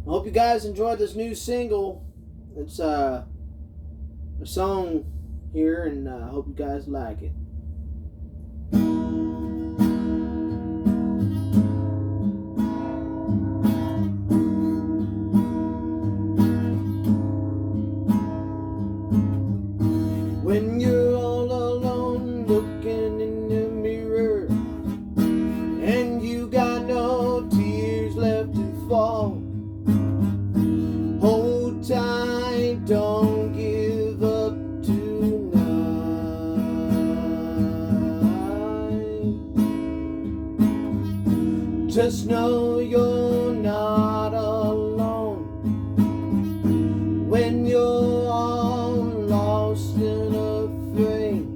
I hope you guys enjoyed this new single. It's a song here, and I hope you guys like it. When you're all alone looking in the mirror and you got no tears left to fall, hold tight, don't give up tonight. Just know you're not alone when you're all lost and afraid.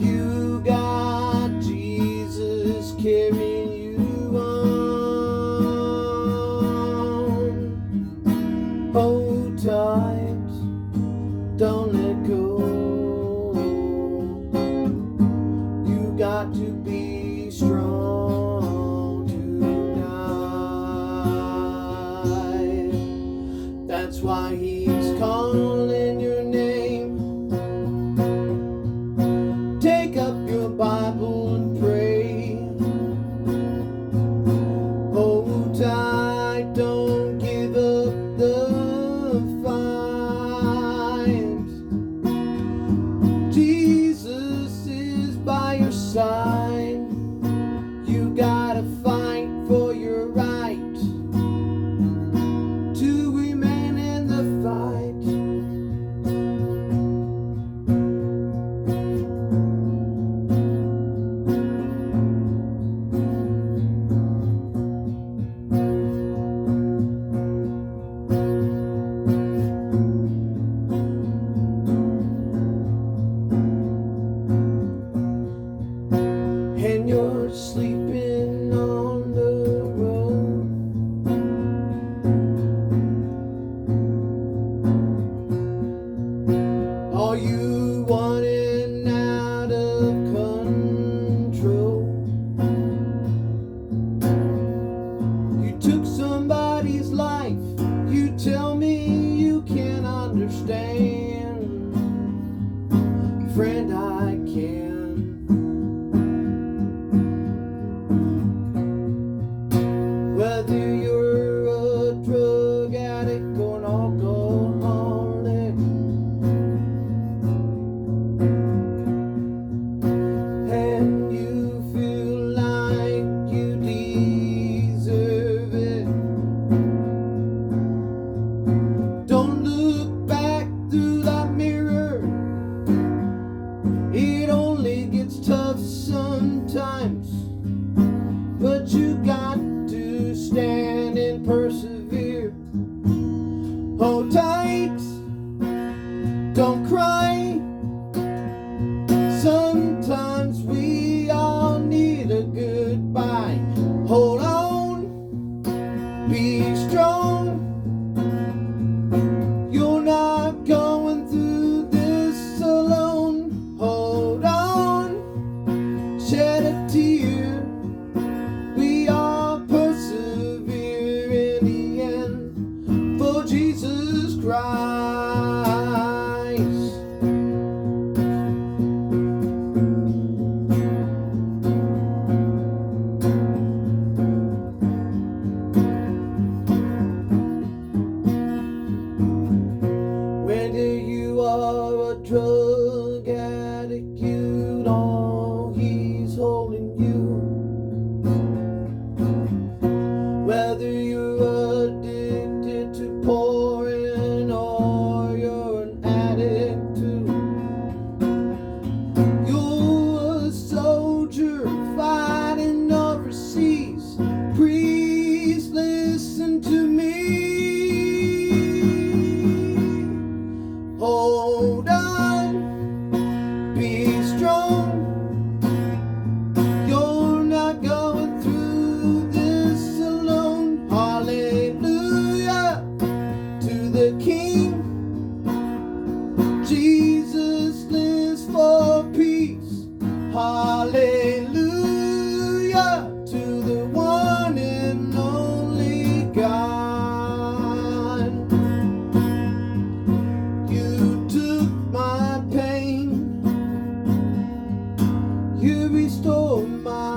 You got Jesus carrying you on. Hold tight, don't let go. You got to be strong tonight. That's why He's calling your name. Take up your Bible and pray. Hold tight, don't give up the fight. Jesus is by your side. You gotta fight for your right to remain in the fight. And you're sleeping on the road. Are you wanting out of control? You took somebody's life. You tell me you can't understand. Friend, I can. Whether you're a drug addict or an alcoholic, and you feel like you deserve it, don't look back through that mirror. It only gets tough sometimes, but you got to stand and persevere. Hold tight, don't cry. Sometimes we all need a goodbye. Hold on, be strong. You're not going through this alone. Hold on, shed a tear. We all persevere in the end for Jesus Christ. Whether you are a drug addict, you know He's holding you. Whether you're addicted to porn or you're an addict too, you're a soldier fighting overseas. Please listen to me. Hold on, be strong. You're not going through this alone. Hallelujah. stole my